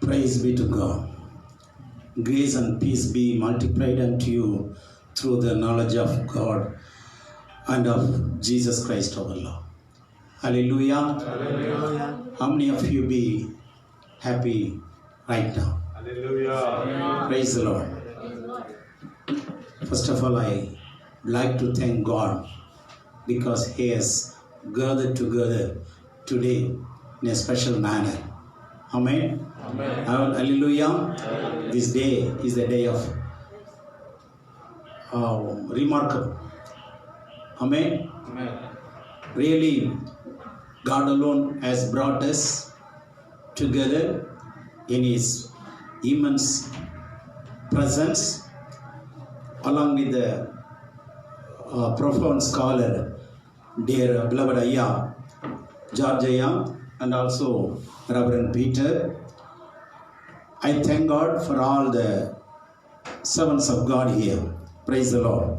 Praise be to God. Grace and peace be multiplied unto you through the knowledge of God and of Jesus Christ our Lord. Hallelujah. Hallelujah. How many of you be happy right now? Hallelujah. Praise the Lord. First of all, I like to thank God because He has gathered together today in a special manner. Amen. Amen. Hallelujah. This day is the day of remarkable. Amen. Amen. Really, God alone has brought us together in His immense presence, along with the profound scholar, dear beloved Ayya, George Ayya, and also Reverend Peter. I thank God for all the servants of God here. Praise the Lord.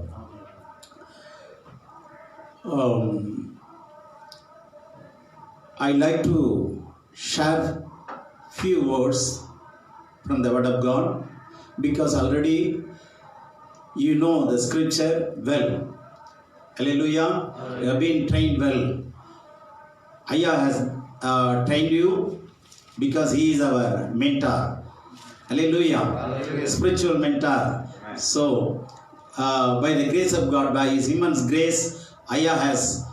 I like to share few words from the Word of God because already you know the scripture well. Hallelujah. You have been trained well. Ayya has trained you because he is our mentor. Hallelujah. Hallelujah. Spiritual mentor. So, by the grace of God, by His immense grace, Ayya has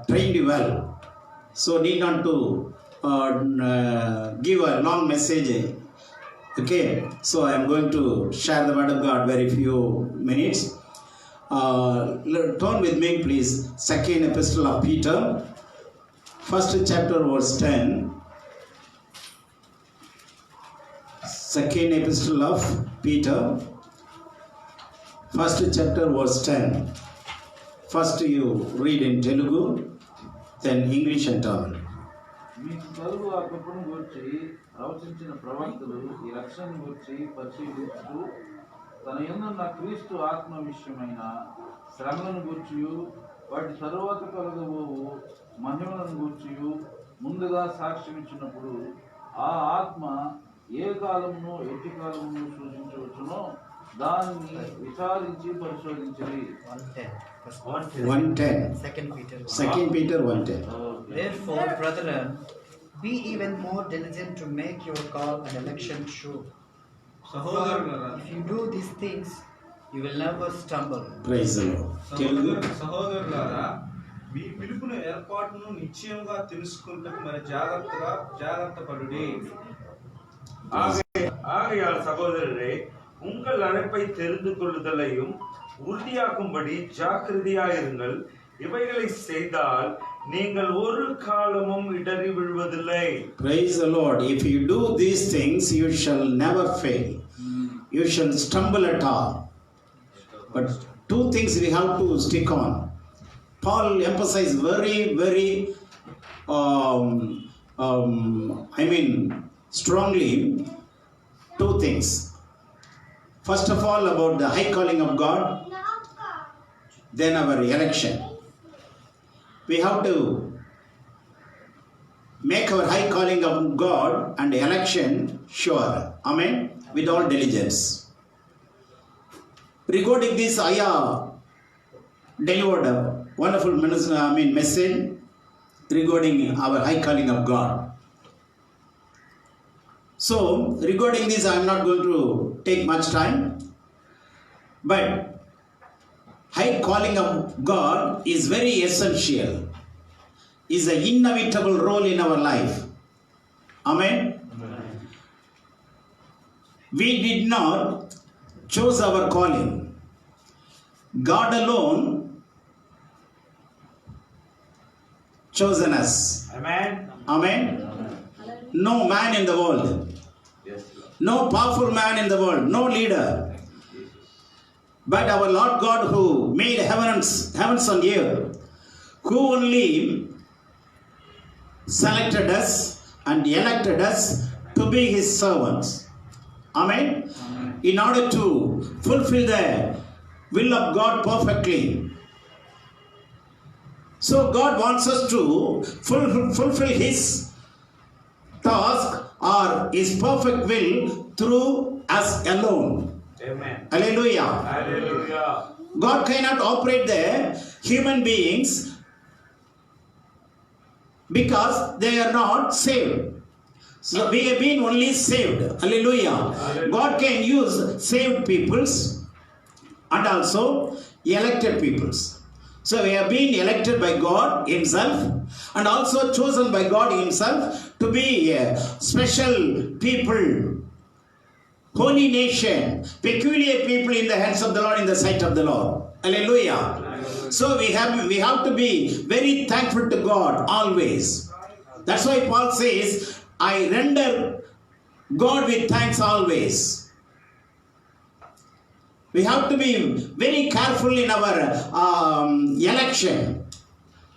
trained you well. So, need not to give a long message. Okay, so I am going to share the Word of God very few minutes. Turn with me, please. Second Epistle of Peter, first chapter, verse 10. Second Epistle of Peter, first chapter, verse 10. First you read in Telugu, then English and Tamil. మీకు కలుగు ఆ కృపను గూర్చి ప్రవచించిన ప్రవక్తలు ఈ రక్షణను గూర్చి పరిశీలిస్తూ తన యందున్న క్రీస్తు ఆత్మ విషయమైన శ్రమలను గూర్చియు వాటి తరువాత కలగబోవు మహిమలను గూర్చియు ముందుగా సాక్ష్యమిచ్చినప్పుడు ఆ ఆత్మ ఏ కాలమును ఎట్టి కాలమును సూచించవచ్చునో దానిని విచారించి పరిశోధించండి. 1:10. Second Peter 1:10. Therefore, brethren, be even more diligent to make your call and election sure. For if you do these things, you will never stumble. Praise the Lord. Telugu. సహోదరులారా మీ పిలుపును ఏర్పాటును నిశ్చయంగా తెలుసుకుంటకు మరి జాగ్రత్త పడుడి. ஆகையால் சகோதரரே உங்கள் அழைப்பை தெரிந்து கொள்ளுதலையும் உறுதியாக்கும்படி ஜாக்கிரதையாயிருங்கள். இவைகளை செய்தால் நீங்கள் ஒரு காலமும் இடறி விழுவதில்லை. Praise the Lord. If you do these things, you shall never fail. You shall stumble at all. But two things we have to stick on. Paul emphasized very strongly two things. First of all, about the high calling of God, then our election. We have to make our high calling of God and election sure. Amen. With all diligence. Regarding this, Ayya delivered a wonderful message regarding our high calling of God. So, regarding this, I am not going to take much time. But high calling of God is very essential. Is an inevitable role in our life. Amen. We did not choose our calling. God alone chosen us. Amen. Amen. No man in the world, no powerful man in the world, no leader, but our Lord God who made heavens and earth, who only selected us and elected us to be His servants. Amen. In order to fulfill the will of God perfectly. So God wants us to fulfill His task or His perfect will through us alone. Amen. Hallelujah. Hallelujah. God cannot operate the human beings because they are not saved. So we have been only saved. Hallelujah. Hallelujah. God can use saved peoples and also elected peoples. So we have been elected by God Himself and also chosen by God Himself to be a special people, holy nation, peculiar people in the hands of the Lord, in the sight of the Lord. Hallelujah. So we have to be very thankful to God always. That's why Paul says, I render God with thanks always. We have to be very careful in our election,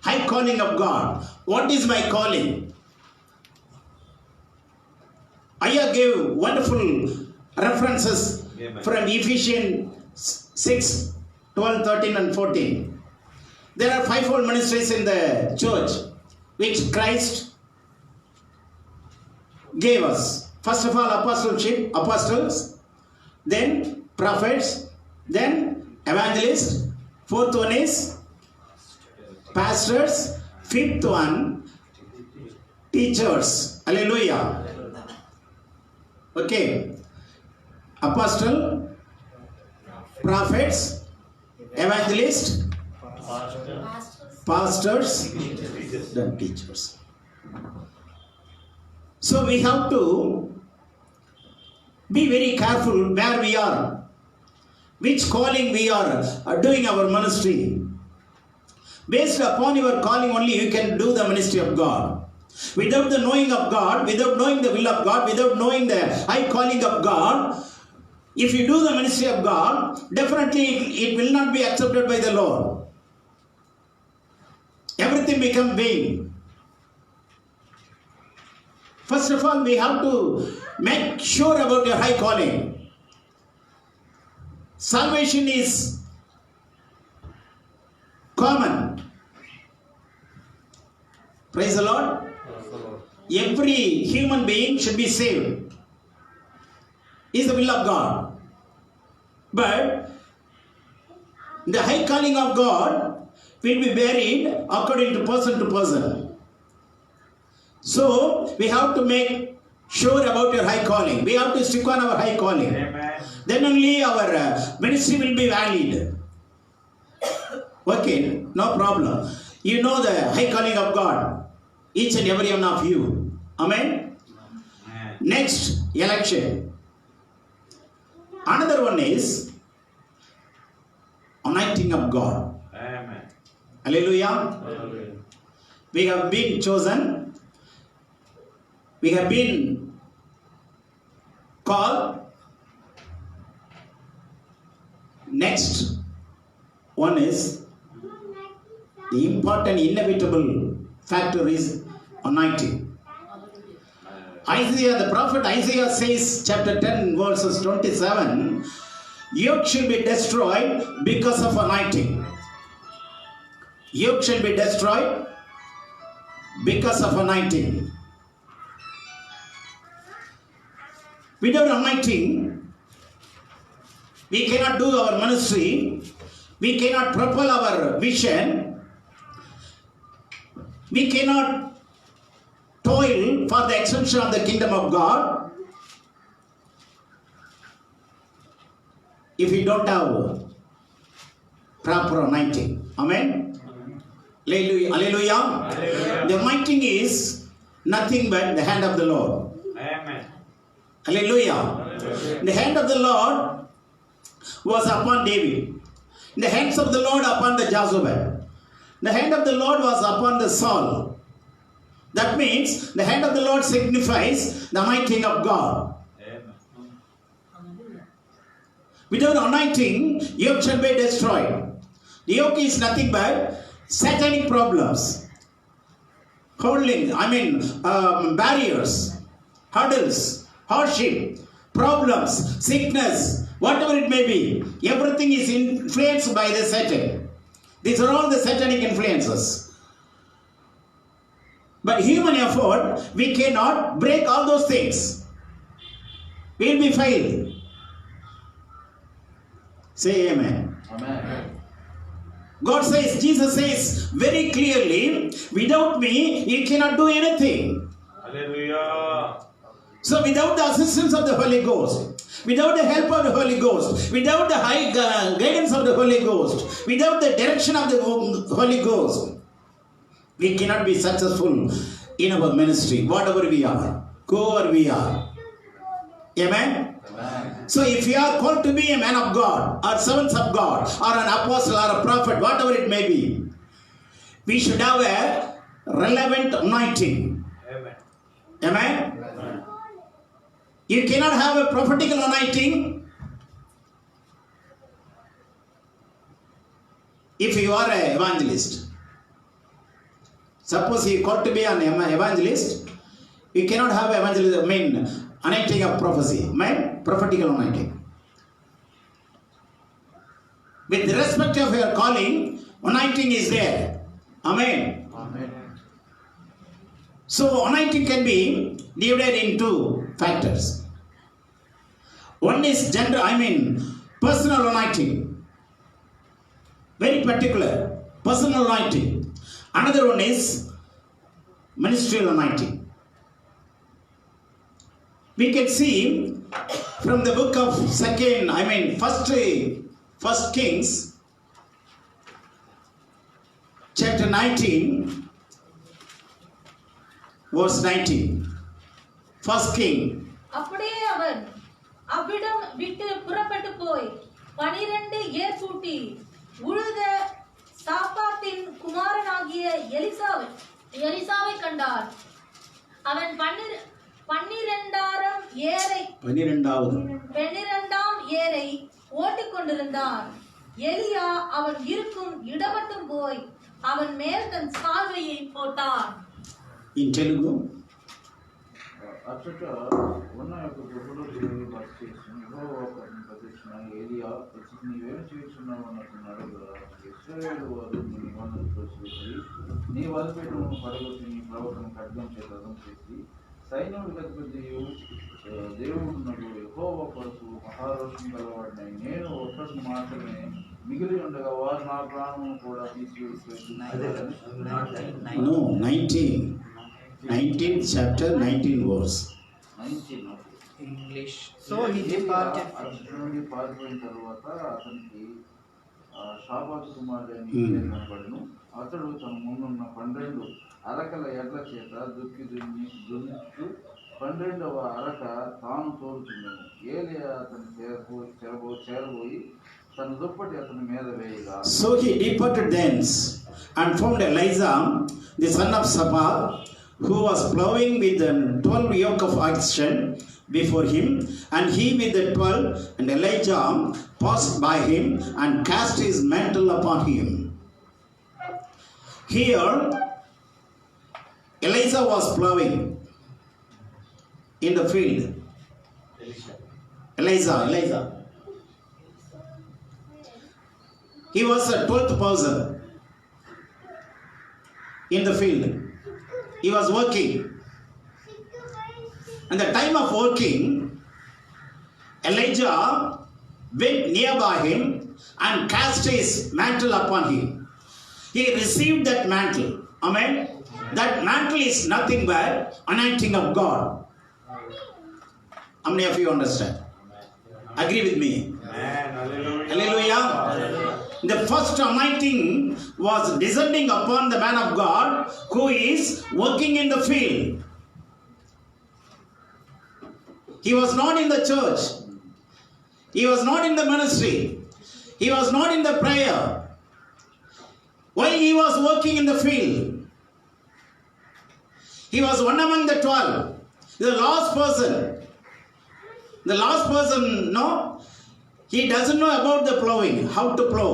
high calling of God. What is my calling? Ayah gave wonderful references Amen. from Ephesians 6, 12, 13 and 14. There are fivefold ministries in the church which Christ gave us. First of all, apostleship, apostles, then prophets, then evangelists, fourth one is pastors, fifth one teachers. Hallelujah. Okay. Apostle, prophets, evangelists, pastors, then teachers. So we have to be very careful where we are, which calling we are doing our ministry. Based upon your calling only you can do the ministry of God. Without the knowing of God, without knowing the will of God, without knowing the high calling of God, if you do the ministry of God, definitely it will not be accepted by the Lord. Everything becomes vain. First of all, we have to make sure about your high calling. Salvation is common. Praise the Lord. Every human being should be saved. Is the will of God. But the high calling of God will be varied according to person. So we have to make sure about your high calling. We have to stick on our high calling. Amen. Then only our ministry will be valid. Okay, no problem. You know the high calling of God, each and every one of you. Amen. Amen. Next, election. Another one is anointing of God. Amen. Hallelujah. Hallelujah. We have been chosen. We have been called. Next one is the important, inevitable factor is anointing. Isaiah, the prophet Isaiah says, chapter 10, verses 27, yoke shall be destroyed because of anointing. Yoke shall be destroyed because of anointing. Without anointing, we cannot do our ministry, we cannot propel our vision, we cannot toil for the extension of the kingdom of God if we don't have proper anointing. Amen? Hallelujah. Hallelujah. Hallelujah. The anointing is nothing but the hand of the Lord. Amen. Hallelujah. Hallelujah. The hand of the Lord was upon David. The hands of the Lord upon the Jezebel. The hand of the Lord was upon the Saul. That means the hand of the Lord signifies the anointing of God. Amen. Without anointing, yoke shall be destroyed. The yoke is nothing but satanic problems. Barriers, hurdles, hardship, problems, sickness, whatever it may be. Everything is influenced by the Satan. These are all the satanic influences. But human effort, we cannot break all those things. We will be failed. Say amen. Amen. God says, Jesus says very clearly, without me, you cannot do anything. Hallelujah. So without the assistance of the Holy Ghost, without the help of the Holy Ghost, without the high guidance of the Holy Ghost, without the direction of the Holy Ghost, we cannot be successful in our ministry, whatever we are, whoever we are. Amen? Amen. So if you are called to be a man of God, or servants of God, or an apostle, or a prophet, whatever it may be, we should have a relevant anointing. Amen. Amen? You cannot have a prophetical anointing if you are an evangelist. Suppose you called to be an evangelist, you cannot have anointing of prophecy, prophetical anointing. With respect of your calling, anointing is there. Amen. Amen. So anointing can be divided into factors. One is personal anointing. Very particular, personal anointing. Another one is ministerial anointing. We can see from the book of First Kings, chapter 19, verse 19. First King. அப்படியே அவன் அவ்விடம் விட்டு புறப்பட்டு போய் 12 ஏர் பூட்டி உழுத சாப்பாத்தின் குமாரனாகிய எலிசாவை கண்டார். அவன் 12ஆம் ஏரை ஓட்டிக் கொண்டிருந்தான். எலியா அவன் இருக்கும் இடமட்டும் போய் அவன் மேல் தன் சால்வையை போட்டான். In Telugu. అచ్చట ఉన్న యొక్క గుహలో దేవుని బస చేసి యెహోవా ప్రత్యక్షణ ఏలియా వచ్చి నీవేం చేస్తున్నావు అన్నట్టున్నాడు కదా. ఇశ్రాయేలు వారు నీ నిబంధన తోసివేసి నీ వలపెట్టును పడగొట్టి నీ ప్రవక్తను ఖడ్గం చేత రథం చేసి సైన్యములకు అధిపతియు దేవుడున్నకు యెహోవా కొరకు మహారోషం గలవాడినై నేను ఒక్కడిని మాత్రమే మిగిలి ఉండగా వారు నా ప్రాణమును కూడా తీసివేసి No, 19th chapter, 19 verse. 19 English. So he departed from అక్కడి నుండి పారిపోయిన తర్వాత అతనికి షాబాతు కుమారుడు అని కనబడను. అతడు తన ముందున్న 12 అరకల ఎడ్ల చేత దున్నుచు 12వ అరక తాను తోలుచుండెను. ఏలియా అతని చేరబోయి తన దుప్పటి అతని మీద వేయగా. So he departed thence and found Elijah, the son of Shaphat, who was plowing with the 12 yoke of oxen before him, and he with the 12, and Elijah passed by him and cast his mantle upon him. Here, Elijah was plowing in the field. Elijah. He was the 12th person in the field. He was working. And the time of working, Elijah went nearby him and cast his mantle upon him. He received that mantle. Amen. That mantle is nothing but anointing of God. How many of you understand? Agree with me? Amen. Hallelujah. Hallelujah. The first anointing was descending upon the man of God who is working in the field. He was not in the church. He was not in the ministry. He was not in the prayer. While he was working in the field, he was one among the 12. The last person. The last person, no? He doesn't know about the plowing, how to plow.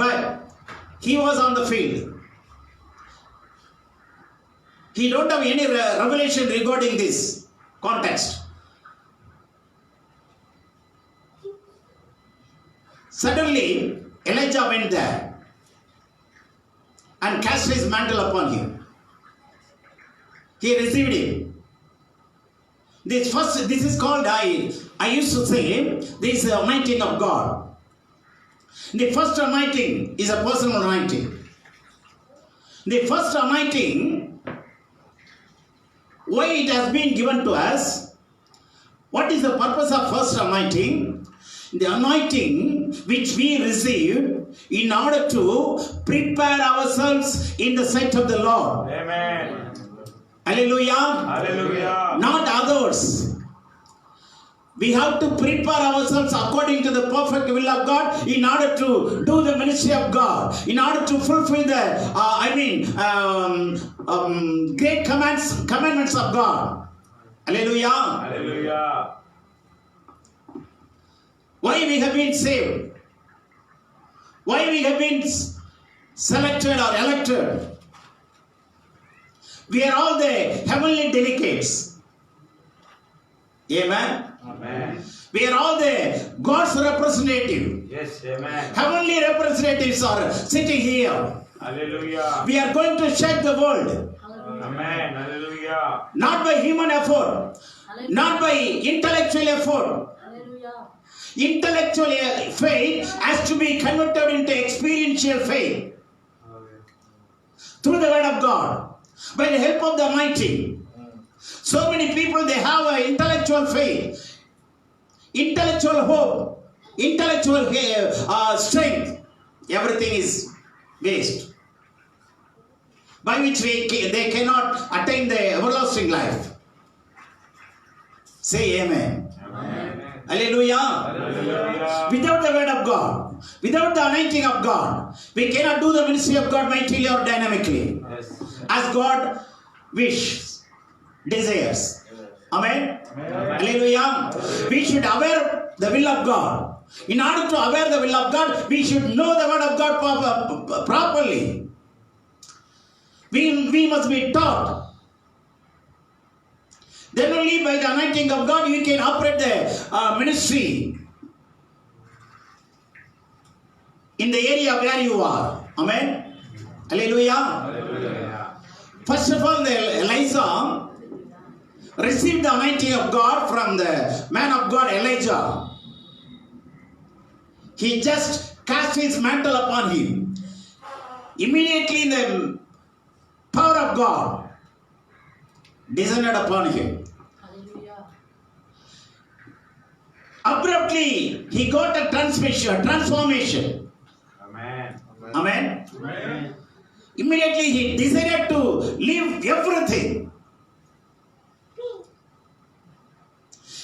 But he was on the field. He don't have any revelation regarding this context. Suddenly, Elijah went there and cast his mantle upon him. He received him. This is called, I used to say, this is the anointing of God. The first anointing is a personal anointing. The first anointing, why it has been given to us? What is the purpose of first anointing? The anointing which we received in order to prepare ourselves in the sight of the Lord. Amen. Hallelujah. Hallelujah. Not others. We have to prepare ourselves according to the perfect will of God in order to do the ministry of God, in order to fulfill the, great commandments of God. Hallelujah. Hallelujah. Why we have been saved? Why we have been selected or elected? We are all the heavenly delegates. Amen. Amen. We are all the God's representative. Yes, amen. Heavenly representatives are sitting here. Hallelujah. We are going to shake the world. Amen. Hallelujah. Not by human effort. Not by intellectual effort. Hallelujah. Intellectual faith has to be converted into experiential faith. Through the word of God. By the help of the anointing. So many people, they have an intellectual faith. Intellectual hope. Intellectual strength. Everything is waste. By which they cannot attain the everlasting life. Say amen. Amen. Hallelujah. Hallelujah. Without the word of God, without the anointing of God, we cannot do the ministry of God mightily or dynamically. Yes. As God wishes, desires. Amen. Amen. Hallelujah. We should aware the will of God. In order to aware the will of God, we should know the word of God properly. We must be taught. Then only by the anointing of God you can operate the ministry in the area where you are. Amen. Hallelujah. Hallelujah. First of all, Elijah received the anointing of God from the man of God Elijah. He just cast his mantle upon him. Immediately the power of God descended upon him. Hallelujah. Abruptly, he got a transformation. Amen. Amen. Amen. Immediately, he decided to leave everything.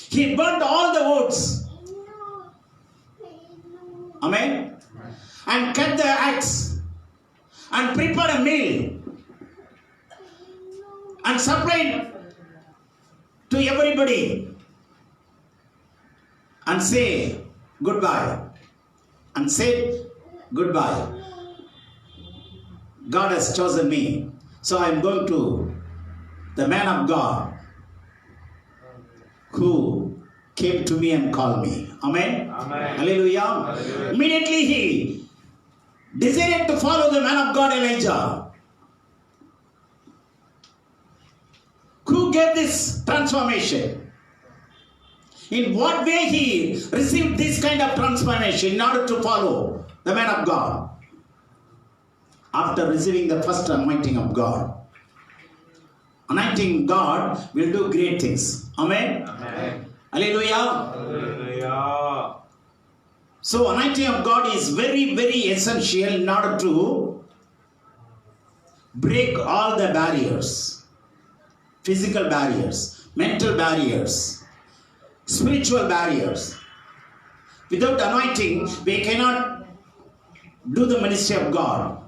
He burnt all the woods. Amen. And cut the axe. And prepared a meal. And supplied to everybody. And say goodbye. And said goodbye. God has chosen me. So I am going to the man of God who came to me and called me. Amen. Amen. Hallelujah. Hallelujah. Immediately he decided to follow the man of God Elijah. Who gave this transformation? In what way he received this kind of transformation in order to follow the man of God? After receiving the first anointing of God. Anointing God will do great things. Amen. Amen. Hallelujah. Hallelujah. So anointing of God is very, very essential in order to break all the barriers. Physical barriers, mental barriers, spiritual barriers. Without anointing, we cannot do the ministry of God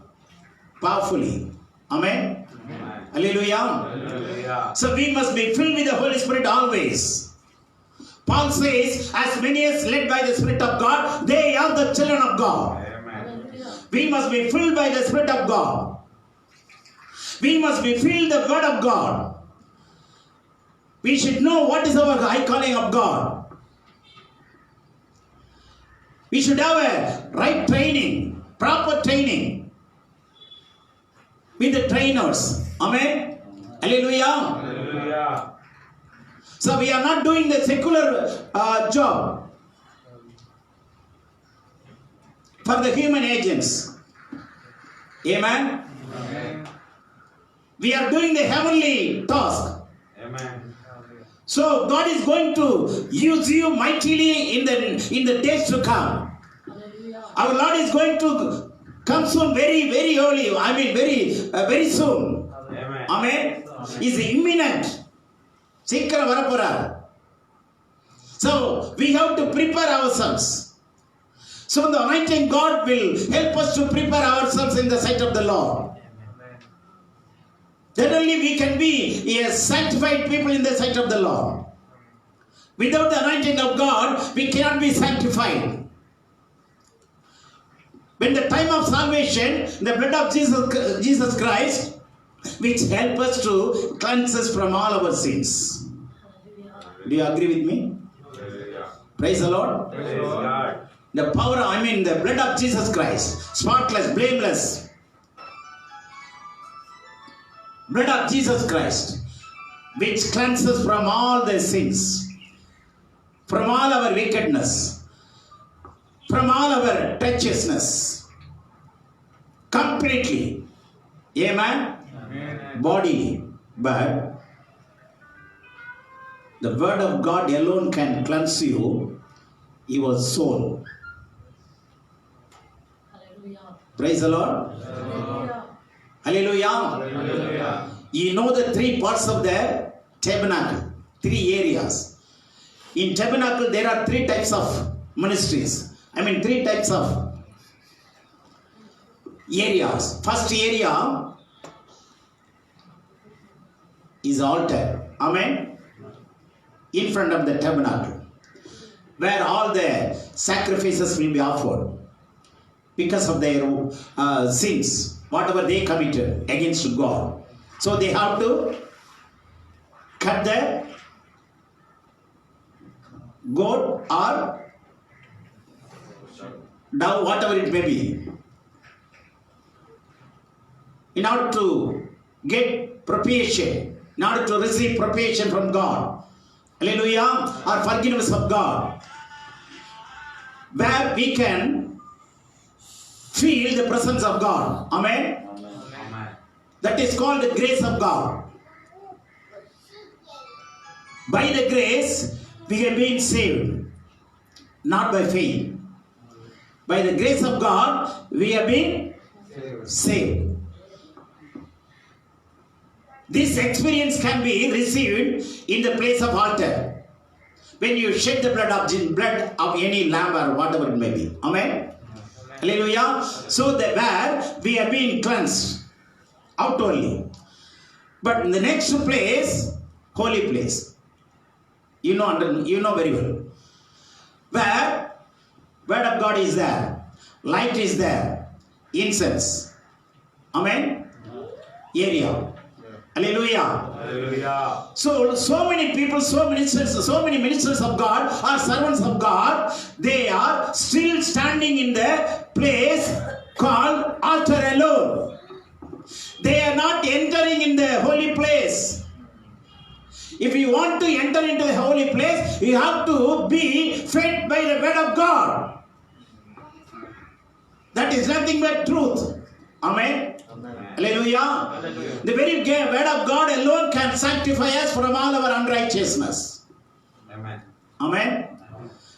powerfully. Amen. Amen. Hallelujah. Hallelujah. So we must be filled with the Holy Spirit always. Paul says, as many as led by the Spirit of God, they are the children of God. Amen. We must be filled by the Spirit of God. We must be filled with the Word of God. We should know what is our high calling of God. We should have a right training. proper training with the trainers. Amen. Hallelujah. Hallelujah. So we are not doing the secular job for the human agents. Amen. Amen. We are doing the heavenly task. Amen. So God is going to use you mightily in the days to come. Our Lord is going to come soon, very, very early. I mean, very soon. Amen. Amen. Is imminent. சீக்கிரம் வரப்போறார். So we have to prepare ourselves. So the anointing God will help us to prepare ourselves in the sight of the Lord. Then only we can be a sanctified people in the sight of the Lord. Without the anointing of God, we cannot be sanctified. When the time of salvation, the blood of Jesus Christ, which help us to cleanse us from all our sins. Do you agree with me? Hallelujah. Praise the Lord. Praise God. The power, the blood of Jesus Christ, spotless, blameless. Blood of Jesus Christ, which cleanses from all the sins, from all our wickedness, from all our treacherousness, completely. Amen. Amen. Body, but the word of God alone can cleanse you, your soul. Praise the Lord. Hallelujah. Hallelujah. You know the three parts of the tabernacle, three areas. In tabernacle there are three types of ministries. Three types of areas. First area is altar. Amen. In front of the tabernacle, where all the sacrifices will be offered because of their sins, whatever they committed against God. So they have to cut the goat or dove, whatever it may be, in order to get propitiation, in order to receive propitiation from God. Hallelujah. Or forgiveness of God. Where we can feel the presence of God. Amen. Amen. That is called the grace of God. By the grace, we have been saved. Not by faith. By the grace of God, we have been saved. This experience can be received in the place of altar. When you shed the blood of any lamb or whatever it may be. Amen. Hallelujah. So that where we have been cleansed outwardly. But in the next place, holy place. You know very well. Where word of God is there. Light is there. Incense. Amen. Area. Hallelujah. Hallelujah. So many people, so many ministers of God or servants of God, they are still standing in the place called altar alone. They are not entering in the holy place. If you want to enter into the holy place, you have to be fed by the word of God. That is nothing but truth. Amen. Hallelujah. Hallelujah. The very word of God alone can sanctify us from all our unrighteousness. Amen. Amen.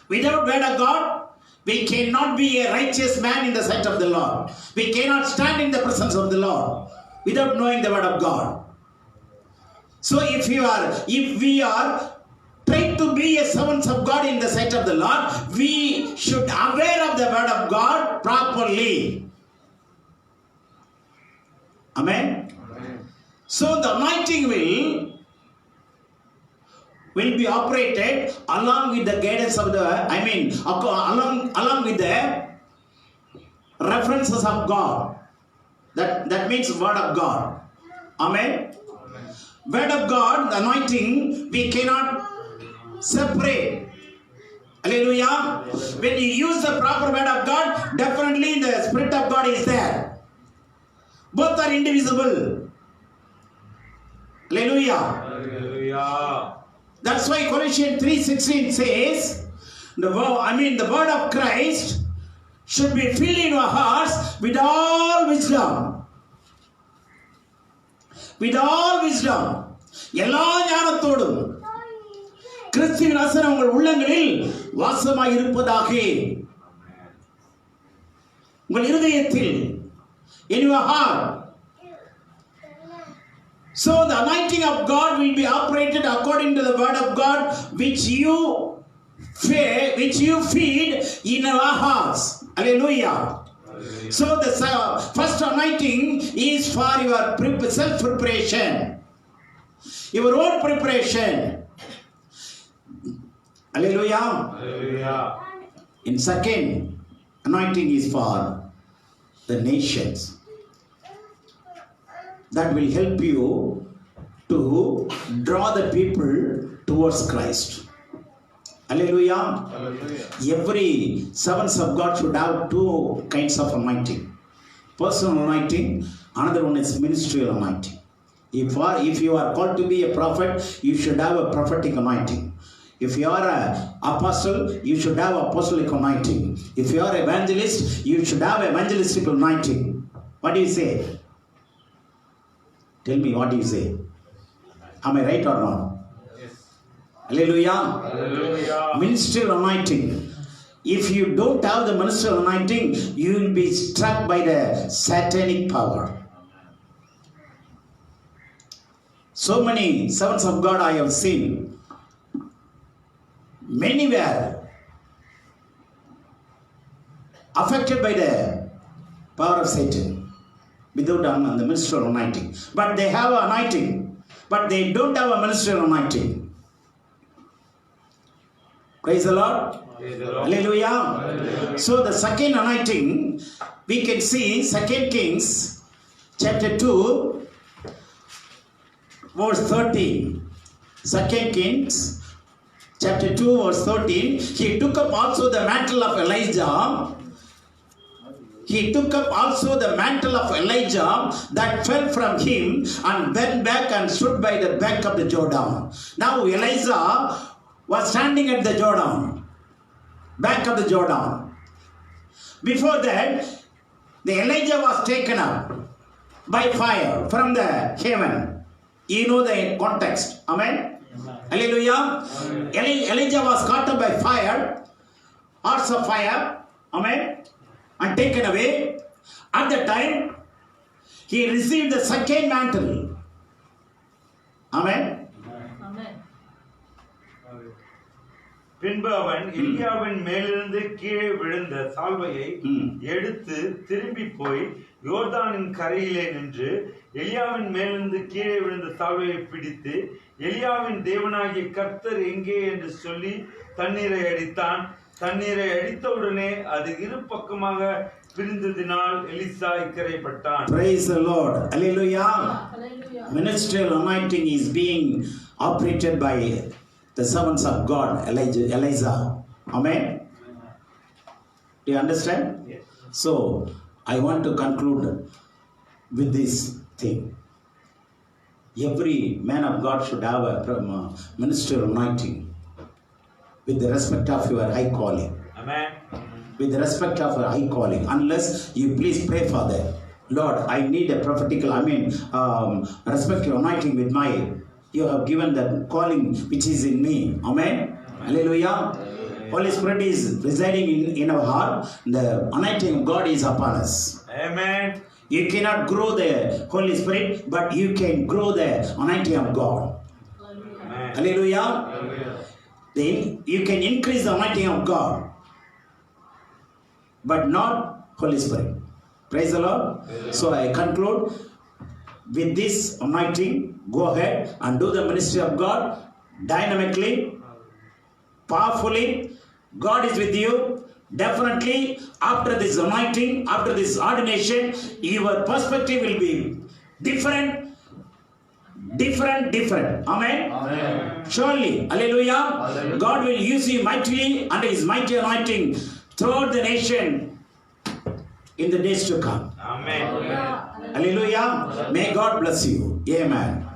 Without word of God, we cannot be a righteous man in the sight of the Lord. We cannot stand in the presence of the Lord without knowing the word of God. So if we are trying to be a servants of God in the sight of the Lord, we should aware of the word of God properly. Amen. Amen. So the anointing will be operated along with the guidance of along with the references of God. That means word of God. Amen. Amen. Word of God, the anointing, we cannot separate Hallelujah. When you use the proper word of God, definitely the Spirit of God is there. Both are indivisible. Hallelujah. Hallelujah. That's why Colossians 3:16 says, the word of Christ should be filled in our hearts with all wisdom. With all wisdom. எல்லா ஞானத்தோடும் கிறிஸ்துவின் வசனம் உங்கள் உள்ளங்களில் வாசமாய் இருப்பதாக. உங்கள் இருதயத்தில், in your heart. So the anointing of God will be operated according to the word of God which you feed in our hearts. Hallelujah. So the first anointing is for your self-preparation, your own preparation. Hallelujah. Hallelujah. In second, anointing is for the nations. That will help you to draw the people towards Christ. Hallelujah. Hallelujah. Every servants of God should have two kinds of anointing. Personal anointing, another one is ministerial anointing. If you are called to be a prophet, you should have a prophetic anointing. If you are an apostle, you should have apostolic anointing. If you are evangelist, you should have evangelistic anointing. What do you say? Tell me, what do you say? Am I right or not? Yes. Hallelujah. Hallelujah. Ministerial anointing. If you don't have the ministerial anointing, you will be struck by the satanic power. So many servants of God I have seen. Many were affected by the power of Satan without the ministerial anointing. But they have an anointing, but they don't have a ministerial anointing. Praise the Lord. Praise the Lord. Hallelujah. Hallelujah. So the second anointing, we can see 2 Kings chapter 2 verse 13. 2 Kings chapter 2 verse 13. He took up also the mantle of Elijah. He took up also the mantle of Elijah that fell from him and went back and stood by the bank of the Jordan. Now Elijah was standing at the Jordan, bank of the Jordan. Before that, the Elijah was taken up by fire from the heaven. You know the context. Amen. Hallelujah. Elijah was caught up by fire, hearts of fire. Amen. And taken away. At that time, he received the second mantle. Amen. Amen. பின்பு அவன் எலியாவின் மேலிருந்து கீழே விழுந்த சால்வையை எடுத்து திரும்பி போய் யோர்தானின் கரையிலே நின்று எலியாவின் மேலிருந்து கீழே விழுந்த சால்வையை பிடித்து எலியாவின் தேவனாகிய கர்த்தர் எங்கே என்று சொல்லி தண்ணீரை அடித்தான். தண்ணீரை அடித்தவுடனே அது இரு பக்கமாக பிரிந்ததினால் Elisha இக்கரைப்பட்டான். Praise the Lord. Hallelujah. Hallelujah. Ministerial anointing is being operated by the servants of God, Elijah. Amen. Do you understand? Yes. So, I want to conclude with this thing. Every man of God should have a ministerial anointing with the respect of your high calling. Amen. With the respect of your high calling. Unless you please pray for them. Lord, I need a prophetical, respect your anointing with my, you have given the calling which is in me. Amen. Hallelujah. Holy Spirit is residing in our heart. The anointing of God is upon us. Amen. You cannot grow the Holy Spirit, but you can grow the anointing of God. Amen. Hallelujah. Hallelujah. Then you can increase the anointing of God, but not Holy Spirit. Praise the Lord. So I conclude with this anointing. Go ahead and do the ministry of God dynamically, powerfully. God is with you. Definitely, after this anointing, after this ordination, your perspective will be different. Different. Amen. Surely, hallelujah. God will use you mightily under His mighty anointing throughout the nation in the days to come. Amen. Hallelujah. May God bless you. Amen.